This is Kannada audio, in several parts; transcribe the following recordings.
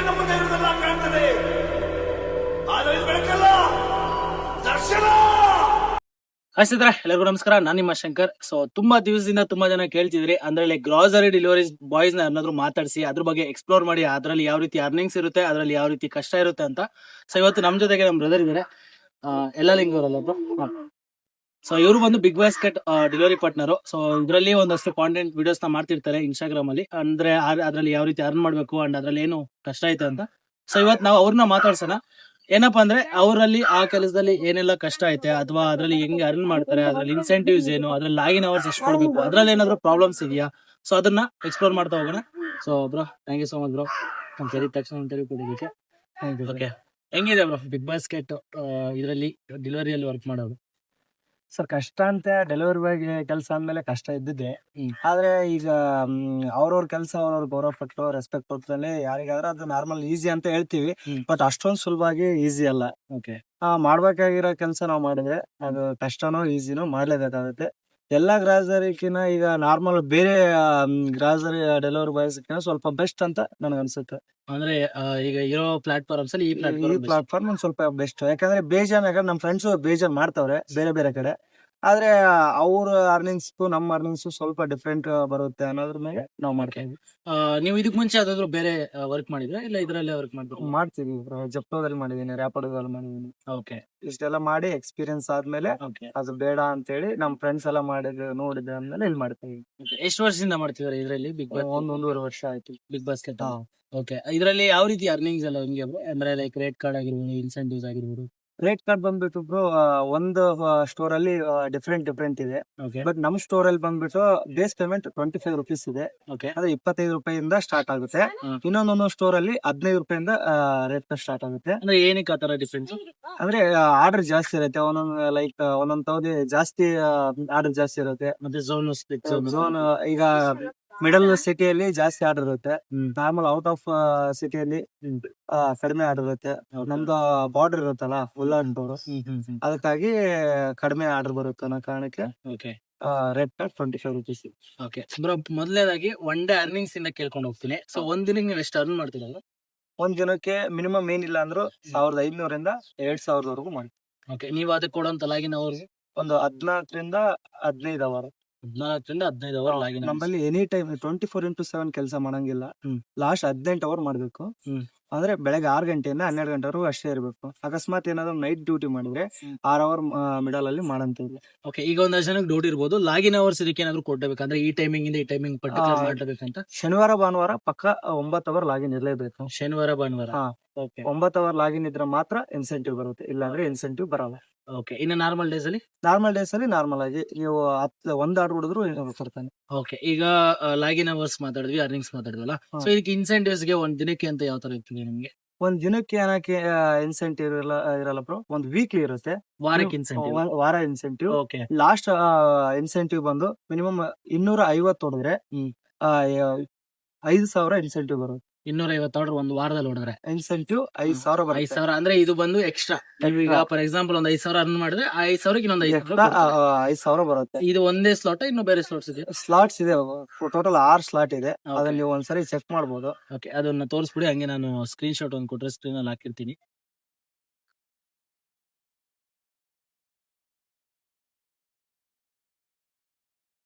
ಕಣ್ಣ ಮುಂದೆ ಇರುವುದೆಲ್ಲ ಕಾಣ್ತದೆ, ಆದರೆ ಇದು ಬೆಳಕಲ್ಲ, ದರ್ಶನ. ಹಾಯ್ ಸ್ನೇಹಿತರೆ, ಎಲ್ಲರಿಗೂ ನಮಸ್ಕಾರ. ನಾನು ನಿಮ್ಮ ಶಂಕರ್. ಸೊ ತುಂಬಾ ದಿವಸದಿಂದ ತುಂಬಾ ಜನ ಕೇಳ್ತಿದ್ರಿ, ಅಂದ್ರೆ ಗ್ರಾಸರಿ ಡೆಲಿವರಿ ಬಾಯ್ಸ್ ನ ಏನಾದ್ರು ಮಾತಾಡಿಸಿ ಅದ್ರ ಬಗ್ಗೆ ಎಕ್ಸ್ಪ್ಲೋರ್ ಮಾಡಿ, ಅದ್ರಲ್ಲಿ ಯಾವ ರೀತಿ ಅರ್ನಿಂಗ್ಸ್ ಇರುತ್ತೆ, ಅದ್ರಲ್ಲಿ ಯಾವ ರೀತಿ ಕಷ್ಟ ಇರುತ್ತೆ ಅಂತ. ಸೊ ಇವತ್ತು ನಮ್ ಜೊತೆಗೆ ನಮ್ ಬ್ರದರ್ ಇದಾರೆ, ಎಲ್ಲ ಲಿಂಗ್ ಅವರಲ್ಲ. ಸೊ ಇವರು ಬಂದು Big Basket delivery partner. So ಇದರಲ್ಲಿ ಒಂದಷ್ಟು ಕಾಂಟೆಂಟ್ ವಿಡಿಯೋಸ್ ನ ಮಾಡ್ತಿರ್ತಾರೆ ಇನ್ಸ್ಟಾಗ್ರಾಮ್ ಅಲ್ಲಿ, ಅಂದ್ರೆ ಅದ್ರಲ್ಲಿ ಯಾವ ರೀತಿ ಅರ್ನ್ ಮಾಡ್ಬೇಕು ಅಂಡ್ ಅದ್ರಲ್ಲಿ ಏನು ಕಷ್ಟ ಐತೆ ಅಂತ. ಸೊ ಇವತ್ತು ನಾವು ಅವ್ರನ್ನ ಮಾತಾಡ್ಸೋಣ. ಏನಪ್ಪಾ ಅಂದ್ರೆ ಅವರಲ್ಲಿ ಆ ಕೆಲಸದಲ್ಲಿ ಏನೆಲ್ಲ ಕಷ್ಟ ಐತೆ, ಅಥವಾ ಅದ್ರಲ್ಲಿ ಹೆಂಗೆ ಅರ್ನ್ ಮಾಡ್ತಾರೆ, ಅದ್ರಲ್ಲಿ ಇನ್ಸೆಂಟಿವ್ಸ್ ಏನು, ಅದ್ರಲ್ಲಿ ಲಾಗಿನ್ ಅವರ್ಸ್ ಎಷ್ಟು ಕೊಡ್ಬೇಕು, ಅದ್ರಲ್ಲಿ ಏನಾದ್ರು ಪ್ರಾಬ್ಲಮ್ಸ್ ಇದೆಯಾ, ಸೊ ಅದನ್ನ ಎಕ್ಸ್ಪ್ಲೋರ್ ಮಾಡ್ತಾ ಹೋಗೋಣ. So bro, thank you so much bro, ನಮ್ ಕರೀದ ತಕ್ಷಣ ಇಂಟರ್ವ್ಯೂ ಕೊಡೋದಕ್ಕೆ. ಓಕೆ, ಹೆಂಗಿದೆ ಬ್ರೋ ಬಿಗ್ ಬಾಸ್ಕೆಟ್ ಇದರಲ್ಲಿ ಡೆಲಿವರಿಯಲ್ಲಿ ವರ್ಕ್ ಮಾಡೋದು? ಸರ್ ಕಷ್ಟ ಅಂತ ಡೆಲಿವರಿ ಬಾಯ್ ಕೆಲಸ ಅಂದ್ಮೇಲೆ ಕಷ್ಟ ಇದ್ದಿದ್ದೆ. ಆದ್ರೆ ಈಗ ಅವ್ರವ್ರ ಕೆಲಸ ಅವ್ರವ್ರ ಗೌರವ ಪಟ್ಟು ರೆಸ್ಪೆಕ್ಟ್ ಕೊಡ್ತಾನೆ ಯಾರಿಗಾದ್ರೆ ಅದು ನಾರ್ಮಲ್ ಈಸಿ ಅಂತ ಹೇಳ್ತೀವಿ. ಬಟ್ ಅಷ್ಟೊಂದು ಸುಲಭವಾಗಿ ಈಸಿ ಅಲ್ಲ. ಓಕೆ, ಮಾಡ್ಬೇಕಾಗಿರೋ ಕೆಲಸ ನಾವು ಮಾಡಿದ್ರೆ ಅದು ಕಷ್ಟನೋ ಈಸಿನೋ ಮಾಡ್ಲೇಬೇಕಾಗುತ್ತೆ. ಎಲ್ಲಾ ಗ್ರಾಸರಿಕಿನ ಈಗ ನಾರ್ಮಲ್ ಬೇರೆ ಗ್ರಾಸರಿ ಡೆಲಿವರಿ ಬಾಯ್ಸ್ ಸ್ವಲ್ಪ ಬೆಸ್ಟ್ ಅಂತ ನನಗೆ ಅನ್ಸುತ್ತೆ. ಅಂದ್ರೆ ಈಗ ಇರೋ ಪ್ಲಾಟ್ಫಾರ್ಮ್ಸ್ ಅಲ್ಲಿ ಈ ಈ ಪ್ಲಾಟ್ಫಾರ್ಮ್ ಒಂದ್ ಸ್ವಲ್ಪ ಬೆಸ್ಟ್. ಯಾಕಂದ್ರೆ ಬೇಜಾನ್ ನಮ್ ಫ್ರೆಂಡ್ಸ್ ಬೇಜಾನ್ ಮಾಡ್ತಾವ್ರೆ ಬೇರೆ ಬೇರೆ ಕಡೆ. ಆದ್ರೆ ಅವ್ರ ಅರ್ನಿಂಗ್ಸ್ ನಮ್ಮ ಅರ್ನಿಂಗ್ಸ್ ಸ್ವಲ್ಪ ಡಿಫ್ರೆಂಟ್ ಬರುತ್ತೆ ಅನ್ನೋದ್ರ ಮೇಲೆ ನಾವು ಮಾಡ್ತಾ ಇದ್ವಿ. ನೀವು ಇದಕ್ ಮುಂಚೆ ಯಾವ್ದಾದ್ರು ಬೇರೆ ವರ್ಕ್ ಮಾಡಿದ್ರೆ ಇಲ್ಲ ಇದ್ರಲ್ಲೇ ವರ್ಕ್ ಮಾಡ್ಬೇಕು? ಮಾಡ್ತೀವಿ. ಜೆಪ್ಟೋದಲ್ಲಿ ಮಾಡಿದೀನಿ, ರ್ಯಾಪಿಡೋದಲ್ಲಿ ಮಾಡಿದೀನಿ. ಓಕೆ, ಇಷ್ಟೆಲ್ಲ ಮಾಡಿ ಎಕ್ಸ್ಪೀರಿಯನ್ಸ್ ಆದ್ಮೇಲೆ ಓಕೆ. ಅದು ಬೇಡ ಅಂತ ಹೇಳಿ ನಮ್ ಫ್ರೆಂಡ್ಸ್ ಎಲ್ಲ ಮಾಡಿದ್ರು ನೋಡಿದೆ ಅಂದ್ಮೇಲೆ ಇಲ್ಲಿ ಮಾಡ್ತೀವಿ. ಎಷ್ಟು ವರ್ಷದಿಂದ ಮಾಡ್ತಿದಾರೆ ಇದರಲ್ಲಿ ಬಿಗ್ ಬಾಸ್? ಒಂದೂವರೆ ವರ್ಷ ಆಯ್ತು ಬಿಗ್ ಬಾಸ್ಕೆಟ್. ಓಕೆ, ಇದರಲ್ಲಿ ಯಾವ ರೀತಿ ಅರ್ನಿಂಗ್ಸ್ ಎಲ್ಲ ಹೆಂಗೆ bro? ಅಂದ್ರೆ ಲೈಕ್ ರೇಟ್ ಕಾರ್ಡ್ ಆಗಿರ್ಬೋದು, ಇನ್ಸೆಂಟಿವ್ಸ್ ಆಗಿರ್ಬೋದು. ರೇಟ್ ಕಾರ್ಡ್ ಬಂದ್ಬಿಟ್ಟು ಬ್ರೋ ಒಂದು ಸ್ಟೋರ್ ಅಲ್ಲಿ ಡಿಫ್ರೆಂಟ್ ಇದೆ. ಓಕೆ, ಬಟ್ ನಮ್ ಸ್ಟೋರ್ ಅಲ್ಲಿ ಬಂದ್ಬಿಟ್ಟು ಬೇಸ್ ಪೇಮೆಂಟ್ 25 rupees ಇದೆ. ಓಕೆ, ಅದೇ 25 ರೂಪಾಯಿಂದ ಸ್ಟಾರ್ಟ್ ಆಗುತ್ತೆ. ಇನ್ನೊಂದೊಂದು ಸ್ಟೋರ್ ಅಲ್ಲಿ 15 ರೂಪಾಯಿಂದ ರೇಟ್ ಕಾರ್ಡ್ ಸ್ಟಾರ್ಟ್ ಆಗುತ್ತೆ. ಅಂದ್ರೆ ಏನಕ್ಕೆ ಆತರ ಡಿಫ್ರೆನ್ಸ್? ಅಂದ್ರೆ ಆರ್ಡರ್ ಜಾಸ್ತಿ ಇರುತ್ತೆ. ಒಂದೊಂದು ಲೈಕ್ ಒಂದೊಂದ್ ತವದಿ ಜಾಸ್ತಿ ಆರ್ಡರ್ ಜಾಸ್ತಿ ಇರುತ್ತೆ. ಮತ್ತೆ ಝೋನ್ ಝೋನ್ ಈಗ ಮಿಡಲ್ ಸಿಟಿಯಲ್ಲಿ ಜಾಸ್ತಿ ಆರ್ಡರ್ ಇರುತ್ತೆ. ನಾರ್ಮಲ್ ಔಟ್ ಆಫ್ ಸಿಟಿಯಲ್ಲಿ ಕಡಿಮೆ ಆರ್ಡರ್ ಇರುತ್ತೆ. ನಮ್ದು ಬಾರ್ಡರ್ ಇರುತ್ತಲ್ಲ ಫುಲ್ ಡೋರ್, ಅದಕ್ಕಾಗಿ ಕಡಿಮೆ ಆರ್ಡರ್ ಬರುತ್ತೆ ಅನ್ನೋ ಕಾರಣಕ್ಕೆ okay, rate card 25 rupees. Okay bro, ಮೊದಲನೇದಾಗಿ ಒನ್ ಡೇ ಅರ್ನಿಂಗ್ಸ್ ಇಂದ ಕೇಳ್ಕೊಂಡು ಹೋಗ್ತೀನಿ. ಸೊ ಒಂದ್ ದಿನಕ್ಕೆ ನೀವು ಎಷ್ಟು ಅರ್ನ್ ಮಾಡ್ತೀರಲ್ಲ? ಒಂದ್ ದಿನಕ್ಕೆ ಮಿನಿಮಮ್ ಏನಿಲ್ಲ ಅಂದ್ರೂ 1500 2000 ಮಾಡಿ. ಓಕೆ, ನೀವು ಅದಕ್ಕೆ ಕೊಡೋಂತ ಲಾಗಿನ್ ಅವರ್ಸ್ ಒಂದು 14 15 ಅವರ್. 14 ರಿಂದ 15 ಅವರ್ ಲಾಗಿನ್. ನಮ್ಮಲ್ಲಿ ಎನಿ ಟೈಮ್ 24x7 ಕೆಲಸ ಮಾಡಂಗಿಲ್ಲ. ಲಾಸ್ಟ್ 18 ಅವರ್ ಮಾಡ್ಬೇಕು. ಅಂದ್ರೆ ಬೆಳಗ್ಗೆ 6 ಗಂಟೆಯಿಂದ 12 ಗಂಟೆವರೆಗೂ ಅಷ್ಟೇ ಇರ್ಬೇಕು. ಅಕಸ್ಮಾತ್ ಏನಾದ್ರು ನೈಟ್ ಡ್ಯೂಟಿ ಮಾಡಿದ್ರೆ 6 ಅವರ್ ಮಿಡಲ್ ಅಲ್ಲಿ ಮಾಡಂತಿಲ್ಲ. ಓಕೆ, ಈಗ ಒಂದಷ್ಟು ಜನಕ್ಕೆ ಡೌಟ್ ಇರ್ಬೋದು, ಲಾಗಿನ್ ಅವರ್ಸ್ ಇದಕ್ಕೆ ಏನಾದ್ರು ಕೊಡ್ಬೇಕಂದ್ರೆ ಈ ಟೈಮಿಂಗ್ ಇಂದ ಈ ಟೈಮಿಂಗ್ ಪರ್ಟಿಕ್ಯುಲರ್ ಮಾಡಬೇಕಂತ. ಶನಿವಾರ ಭಾನುವಾರ ಪಕ್ಕ 9 ಅವರ್ ಲಾಗಿನ್ ಇರಲೇಬೇಕು. ಶನಿವಾರ ಭಾನುವಾರ. ಓಕೆ, 9 ಅವರ್ ಲಾಗಿನ್ ಇದ್ರೆ ಮಾತ್ರ ಇನ್ಸೆಂಟಿವ್ ಬರುತ್ತೆ, ಇಲ್ಲಾಂದ್ರೆ ಇನ್ಸೆಂಟಿವ್ ಬರಲ್ಲ. ಓಕೆ, ಇನ್ನು ನಾರ್ಮಲ್ ಡೇಸ್ ಅಲ್ಲಿ? ನಾರ್ಮಲ್ ಡೇಸ್ ಅಲ್ಲಿ ನಾರ್ಮಲ್ ಆಗಿ ನೀವು 1 ಆರ್ಡರ್ ಹೊಡೆದ್ರು ಕೊಡ್ತಾನೆ. ಓಕೆ, ಈಗ ಲಾಗಿನ್ ಅವರ್ಸ್ ಮಾತಾಡಿದ್ವಿ, ಅರ್ನಿಂಗ್ಸ್ ಮಾತಾಡಿದ್ವಲ್ಲ. ಸೊ ಇದಕ್ಕೆ ಇನ್ಸೆಂಟಿವ್ಸ್ ಗೆ ಒಂದ್ ದಿನಕ್ಕೆ ಅಂತ ಯಾವ ತರ ಇರ್ತದೆ ನಿಮ್ಗೆ? ಒಂದ್ ದಿನಕ್ಕೆ ಏನಕ್ಕೆ ಇನ್ಸೆಂಟಿವ್ ಇರಲ್ಲ ಬ್ರೋ. ಒಂದ್ ವೀಕ್ಲಿ ಇರುತ್ತೆ, ವಾರಕ್ಕೆ ಇನ್ಸೆಂಟಿವ್. ವಾರ ಇನ್ಸೆಂಟಿವ್. ಓಕೆ, ಲಾಸ್ಟ್ ಇನ್ಸೆಂಟಿವ್ ಬಂದು ಮಿನಿಮಮ್ 250 ಹೊಡೆದ್ರೆ 5000 ಇನ್ಸೆಂಟಿವ್ ಬರುತ್ತೆ. 250 ಆರ್ಡರ್ ಒಂದು ವಾರದಲ್ಲಿ ಹೊಡೆದ್ರೆ ಇನ್ಸೆಂಟಿವ್ 5000 ಬರುತ್ತೆ. 5,000 ಅಂದ್ರೆ ಇದು ಬಂದು ಎಕ್ಸ್ಟ್ರಾ. ಈಗ ಫಾರ್ ಎಕ್ಸಾಂಪಲ್ ಒಂದ್ 5,000 ಅರ್ನ್ ಮಾಡಿದ್ರೆ 5,000ಕ್ಕೆ ಇನ್ನೊಂದ್ 5000 ಬರುತ್ತೆ. ಇದು ಒಂದೇ ಸ್ಲಾಟ್, ಇನ್ನು ಬೇರೆ ಸ್ಲಾಟ್ಸ್ ಇದೆ? ಸ್ಲಾಟ್ಸ್ ಇದೆ, ಟೋಟಲ್ 6 ಸ್ಲಾಟ್ ಇದೆ. ಅದನ್ನ ನೀವು ಒಂದ್ಸರಿ ಚೆಕ್ ಮಾಡ್ಬೋದು. ಓಕೆ, ಅದನ್ನ ತೋರಿಸ್ಬಿಡಿ, ಹಂಗೆ ನಾನು ಸ್ಕ್ರೀನ್ ಶಾಟ್ ಒಂದು ಕೊಟ್ರೆ ಸ್ಕ್ರೀನ್ ಅಲ್ಲಿ ಹಾಕಿರ್ತೀನಿ.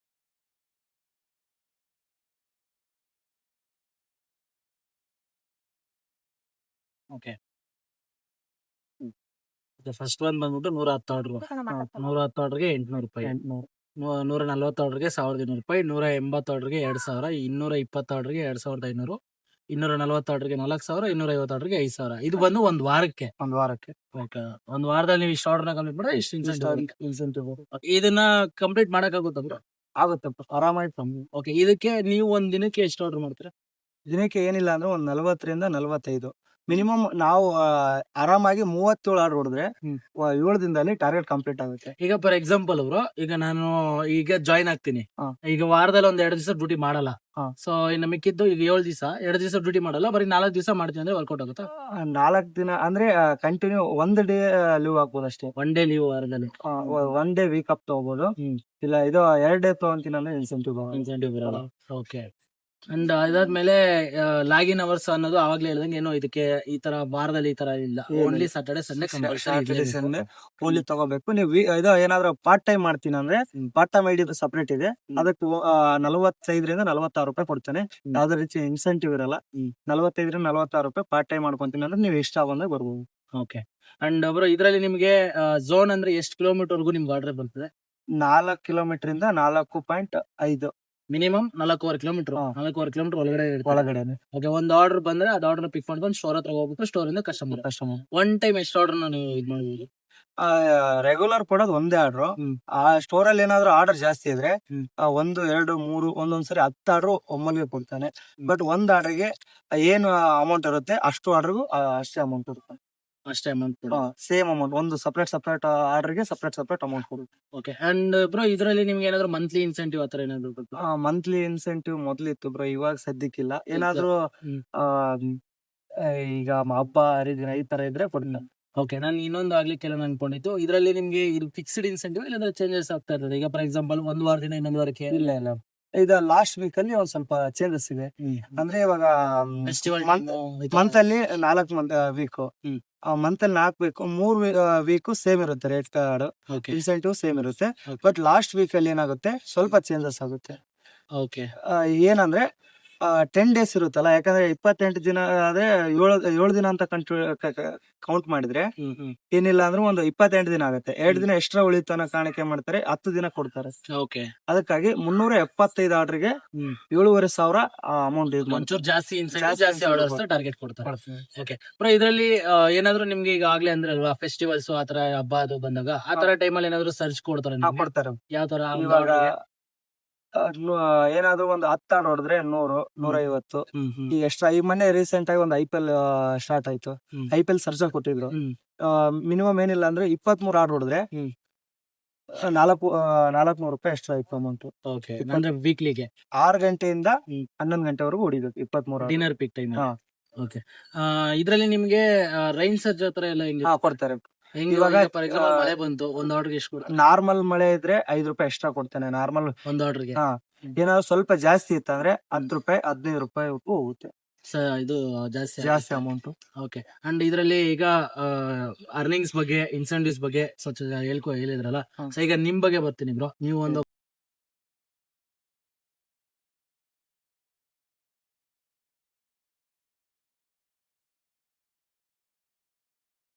ಓಕೆ, ಫಸ್ಟ್ ಒನ್ ಬಂದ್ಬಿಟ್ಟು 110 ಆರ್ಡರ್. 110 ಆರ್ಡರ್ಗೆ 800 ರೂಪಾಯಿ, 140 ಆರ್ಡರ್ಗೆ 1200 ರೂಪಾಯಿ, 180 ಆರ್ಡರ್ಗೆ 2000, 220 ಆರ್ಡರ್ಗೆ 2500, 240 ಆರ್ಡರ್ಗೆ 4000, 250 ಆರ್ಡರ್ಗೆ 5000. ಇದು ಬಂದು ಒಂದ್ ವಾರಕ್ಕೆ. ಓಕೆ, ಒಂದ್ ವಾರದಲ್ಲಿ ನೀವು ಇಷ್ಟು ಆರ್ಡರ್ ಕಂಪ್ಲೀಟ್ ಮಾಡಿದ್ರೆ ಇಷ್ಟು ಇನ್ಸೆಂಟಿವ್ ಇದನ್ನ ಕಂಪ್ಲೀಟ್ ಮಾಡಕ್ಕಾಗುತ್ತಾ? ಆಗುತ್ತೆ ಆರಾಮಾಗಿ. ಓಕೆ, ಇದಕ್ಕೆ ನೀವು ಒಂದ್ ದಿನಕ್ಕೆ ಎಷ್ಟು ಆರ್ಡರ್ ಮಾಡ್ತೀರಾ? ದಿನಕ್ಕೆ ಏನಿಲ್ಲ ಅಂದ್ರೆ ಒಂದ್ 40ರಿಂದ 45 ಮಿನಿಮಮ್. ನಾವು ಆರಾಮಾಗಿ 37 ಆರ್ಡರ್ ಹೊಡೆದ್ರೆ 7 ದಿನದಲ್ಲಿ ಟಾರ್ಗೆಟ್ ಕಂಪ್ಲೀಟ್ ಆಗುತ್ತೆ. ಈಗ ಫಾರ್ ಎಕ್ಸಾಂಪಲ್ ಅವರು, ಈಗ ನಾನು ಈಗ ಜಾಯ್ನ್ ಆಗ್ತೀನಿ, ಈಗ ವಾರದಲ್ಲಿ ಒಂದ್ 2 ದಿವಸ ಡ್ಯೂಟಿ ಮಾಡಲ್ಲ. ಸೊ ಇನ್ನು ಮಿಕ್ಕಿದ್ದು ಈಗ 7 ದಿವಸ 2 ದಿವಸ ಡ್ಯೂಟಿ ಮಾಡಲ್ಲ, ಬರೀ 4 ದಿವಸ ಮಾಡ್ತೀನಿ ಅಂದ್ರೆ ವರ್ಕೌಟ್ ಆಗುತ್ತಾ? 4 ದಿನ ಅಂದ್ರೆ ಕಂಟಿನ್ಯೂ 1 ಡೇ ಲೀವ್ ಹಾಕ್ಬೋದು ಅಷ್ಟೇ. 1 ಡೇ ಲೀವ್ ವಾರದಲ್ಲಿ, 1 ಡೇ ವೀಕ್ ಅಪ್ ತಗೋಬಹುದು. ಇಲ್ಲ ಇದು 2 ಡೇ ತಗೊಂತೀನಿ ಅಂದ್ರೆ ಇನ್ಸೆಂಟಿವ್ ಬರಲ್ಲ. ಓಕೆ, ಅಂಡ್ ಅದಾದ್ಮೇಲೆ ಲಾಗಿನ್ ಅವರ್ಸ್ ಅನ್ನೋದು ಆವಾಗ್ಲೇ ಹೇಳ್ದಂಗೆ ಏನೋ ಇದಕ್ಕೆ ಈ ತರ ವಾರದಲ್ಲಿ ಈ ತರ ಇಲ್ಲ, only Saturday Sunday Saturday, Sunday only ತಗೋಬೇಕು. ನೀವು ಇದು ಏನಾದ್ರು ಪಾರ್ಟ್ ಟೈಮ್ ಮಾಡ್ತೀನಿ ಅಂದ್ರೆ ಪಾರ್ಟ್ ಟೈಮ್ ಐಡಿ ಸಪರೇಟ್ ಇದೆ. ಅದಕ್ಕೆ 45 ರಿಂದ 46 ರೂಪಾಯಿ ಕೊಡ್ತೇನೆ. ಯಾವ್ದೇ ರೀತಿ ಇನ್ಸೆಂಟಿವ್ ಇರಲ್ಲ. 45 ರಿಂದ 46 ರೂಪಾಯಿ ಪಾರ್ಟ್ ಟೈಮ್ ಮಾಡ್ಕೊಂತೀನಿ ಅಂದ್ರೆ ನೀವು ಇಷ್ಟ ಬಂದಾಗ ಬರ್ಬೋದು. ಓಕೆ. ಅಂಡ್ ಬ್ರೋ ಇದ್ರಲ್ಲಿ ನಿಮ್ಗೆ ಝೋನ್ ಅಂದ್ರೆ ಎಷ್ಟು ಕಿಲೋಮೀಟರ್ ವರ್ಗೂ ನಿಮ್ಗೆ ಆರ್ಡರ್ ಬರ್ತದೆ? 4 ಕಿಲೋಮೀಟರ್ ಇಂದ 4.5 ಮಿನಿಮಮ್ 4.5 ಕಿಲೋಮೀಟರ್. ಹಾ. 4.5 ಕಿಲೋಮೀಟರ್ ಒಳಗಡೆ ಒಳಗಡೆ ಓಕೆ. ಒಂದು ಆರ್ಡರ್ ಬಂದ್ರೆ ಅದು ಆರ್ಡರ್ ಪಿಕ್ ಮಾಡ್ಕೊಂಡು ಸ್ಟೋರ್ ಹತ್ರ ಹೋಗ್ಬಿಟ್ಟು ಸ್ಟೋರ್ ಇಂದ ಕಸ್ಟಮರ್ ಕಸ್ಟಮರ್ ಒನ್ ಟೈಮ್ ಎಷ್ಟು ಆರ್ಡರ್ ನೀವು ಇದು ಮಾಡ್ಬೋದು? ರೆಗ್ಯುಲರ್ ಕೊಡೋದು ಒಂದೇ ಆರ್ಡರ್. ಹ್ಮ್. ಆ ಸ್ಟೋರ್ ಅಲ್ಲಿ ಏನಾದ್ರು ಆರ್ಡರ್ ಜಾಸ್ತಿ ಇದ್ರೆ ಹ್ಮ್. 1, 2, 3 ಒಂದೊಂದ್ಸರಿ 10 ಆರ್ಡರ್ ಒಮ್ಮಲ್ಗೆ ಕೊಡ್ತಾನೆ. ಬಟ್ ಒಂದ್ ಆರ್ಡರ್ಗೆ ಏನು ಅಮೌಂಟ್ ಇರುತ್ತೆ ಅಷ್ಟು ಆರ್ಡರ್ಗೂ ಅಷ್ಟೇ ಅಮೌಂಟ್ ಇರುತ್ತೆ. ಅಷ್ಟೇ ಅಮೌಂಟ್. Same amount. ಒಂದು ಸಪರೇಟ್ ಆರ್ಡರ್ಗೆ ಸಪರೇಟ್ ಅಮೌಂಟ್ ಕೊಡುತ್ತೆ. ಓಕೆ. ಅಂಡ್ ಬ್ರೋ ಇದ್ರಲ್ಲಿ ನಿಮ್ಗೆ ಏನಾದ್ರು ಮಂತ್ಲಿ ಇನ್ಸೆಂಟಿವ್ ಆತರ ಏನಾದ್ರು ಬರುತ್ತಾ? ಮಂತ್ಲಿ ಇನ್ಸೆಂಟಿವ್ ಮೊದ್ಲಿತ್ತು ಬ್ರೋ, ಇವಾಗ ಸದ್ಯಕ್ಕಿಲ್ಲ. ಏನಾದ್ರು ಹ್ಮ್. ಆ, ಈಗ ಹಬ್ಬ ಹರಿದಿನ ಈ ತರ ಇದ್ರೆ ಕೊಡ್ತೀನಿ. ಓಕೆ. ನಾನು ಇನ್ನೊಂದು ಆಗ್ಲಿಕ್ಕೆ ಅನ್ಕೊಂಡಿದ್ದು, ಇದರಲ್ಲಿ ನಿಮ್ಗೆ ಇದು ಫಿಕ್ಸ್ಡ್ ಇನ್ಸೆಂಟಿವ್ ಇಲ್ಲಾಂದ್ರೆ ಚೇಂಜಸ್ ಆಗ್ತಾ ಇರ್ತದೆ? ಈಗ ಫಾರ್ ಎಕ್ಸಾಂಪಲ್ ಒಂದು ವಾರದಿಂದ ಇನ್ನೊಂದು ವಾರಕ್ಕೆ ಇಲ್ಲ ಇದು ಲಾಸ್ಟ್ ವೀಕ್ ಅಲ್ಲಿ ಒಂದ್ ಸ್ವಲ್ಪ ಚೇಂಜಸ್ ಇದೆ. ಅಂದ್ರೆ ಇವಾಗ ಫೆಸ್ಟಿವಲ್ ಮಂತ್ ಅಲ್ಲಿ 4 ವೀಕ್, ಹ್ಮ್. ಮಂತ್ ಅಲ್ಲಿ 4 ವೀಕ್, 3 ವೀಕ್ ಸೇಮ್ ಇರುತ್ತೆ rate card, okay. Incentive same ಇರುತ್ತೆ. Okay. ಬಟ್ ಲಾಸ್ಟ್ ವೀಕ್ ಅಲ್ಲಿ ಏನಾಗುತ್ತೆ ಸ್ವಲ್ಪ ಚೇಂಜಸ್ ಆಗುತ್ತೆ. ಓಕೆ. ಏನಂದ್ರೆ 10 ಡೇಸ್ ಇರುತ್ತಲ್ಲ, ಯಾಕಂದ್ರೆ 28 ದಿನ ಆದ್ರೆ 7 ದಿನ ಅಂತ ಕೌಂಟ್ ಮಾಡಿದ್ರೆ ಏನಿಲ್ಲ ಅಂದ್ರೆ ಒಂದು 28 ದಿನ ಆಗುತ್ತೆ. 2 ದಿನ ಎಕ್ಸ್ಟ್ರಾ ಉಳಿತು ಅನ್ನೋ ಕಾರಣಕ್ಕೆ ಮಾಡ್ತಾರೆ, 10 ದಿನ ಕೊಡ್ತಾರೆ. ಓಕೆ. ಅದಕ್ಕಾಗಿ 375 ಆರ್ಡರ್ಗೆ ಹ್ಮ್. 7,500 ಅಮೌಂಟ್ ಯೂಸ್ ಒಂಚೂರು ಜಾಸ್ತಿ ಇನ್ಸೆಂಟಿವ್, ಜಾಸ್ತಿ ಜಾಸ್ತಿ ಆರ್ಡರ್ಸ್ ಕೊಡ್ತಾರೆ. ಟಾರ್ಗೆಟ್ ಕೊಡ್ತಾರೆ. ಮಾಡ್ತೀವಿ. ಓಕೆ. ಬ್ರೋ ಇದ್ರಲ್ಲಿ ಏನಾದ್ರು ನಿಮ್ಗೆ ಈಗ ಆಗ್ಲೇ ಅಂದ್ರೆ ಅಲ್ವಾ ಫೆಸ್ಟಿವಲ್ಸ್ ಆತರ ಹಬ್ಬ ಅದು ಬಂದಾಗ ಆತರ ಟೈಮಲ್ಲಿ ಏನಾದ್ರು ಸರ್ಚ್ ಕೊಡ್ತಾರೆ ನಿಮ್ಗೆ? ಕೊಡ್ತಾರೆ. ಯಾವ ತರ? ಇವಾಗ ಏನಾದ್ರು ಒಂದು 10 ಆರ್ಡರ್ ಹೊಡೆದ್ರೆ 100, 150 ಈ ಎಕ್ಸ್ಟ್ರಾ. ಈ ಮೊನ್ನೆ ರೀಸೆಂಟ್ ಆಗಿ ಒಂದು IPL ಸ್ಟಾರ್ಟ್ ಆಯ್ತು. ಹ್ಮ್. IPL ಸರ್ಜಾ ಕೊಟ್ಟಿದ್ರು. ಹ್ಮ್. ಮಿನಿಮಮ್ ಏನಿಲ್ಲ ಅಂದ್ರೆ 23 ಆರ್ಡರ್ ಹೊಡೆದ್ರೆ ಹ್ಮ್. 400 ರೂಪಾಯಿ ಎಕ್ಸ್ಟ್ರಾ ಆಯ್ತು ಅಮೌಂಟ್. ಓಕೆ. ಅಂದ್ರೆ ವೀಕ್ಲಿಗೆ 6 ಗಂಟೆಯಿಂದ ಹ್ಮ್. 11 ಗಂಟೆವರೆಗೂ ಹೊಡಿಬೇಕು 23 ಡಿನ್ನರ್ ಪಿಕ್ ಟೈಮ್. ಹಾ. ಓಕೆ. ಇದ್ರಲ್ಲಿ ನಿಮ್ಗೆ ರೈನ್ ಸರ್ಜ್ ಹತ್ರ ಎಲ್ಲ ಹೆಂಗೆ? ಕೊಡ್ತಾರೆ. ಹೆಂಗೆ ಇವಾಗ, ಫಾರ್ ಎಕ್ಸಾಂಪಲ್ ಮಳೆ ಬಂತು, ಒಂದ್ ಆರ್ಡರ್ಗೆ ಎಷ್ಟು ಕೊಡ್ತಾರೆ? ನಾರ್ಮಲ್ ಮಳೆ ಇದ್ರೆ 5 ರೂಪಾಯಿ ಎಕ್ಸ್ಟ್ರಾ ಕೊಡ್ತಾನೆ ನಾರ್ಮಲ್. ಒಂದ್ ಆರ್ಡರ್ಗೆ ಹಾ. ಏನಾದ್ರು ಸ್ವಲ್ಪ ಜಾಸ್ತಿ ಇತ್ತಂದ್ರೆ 10 ರೂಪಾಯಿ 15 ರೂಪಾಯಿ ಹೋಗುತ್ತೆ ಇದು ಜಾಸ್ತಿ ಜಾಸ್ತಿ ಅಮೌಂಟ್. ಓಕೆ. ಅಂಡ್ ಇದ್ರಲ್ಲಿ ಈಗ ಅರ್ನಿಂಗ್ಸ್ ಬಗ್ಗೆ, ಇನ್ಸೆಂಟಿವ್ಸ್ ಬಗ್ಗೆ ಸ್ವಲ್ಪ ಹೇಳಿದ್ರಲ್ಲ. ಹ್ಮ್. ಸೊ ಈಗ ನಿಮ್ ಬಗ್ಗೆ ಬರ್ತೀನಿ ಬ್ರೋ. ನೀವು ಒಂದು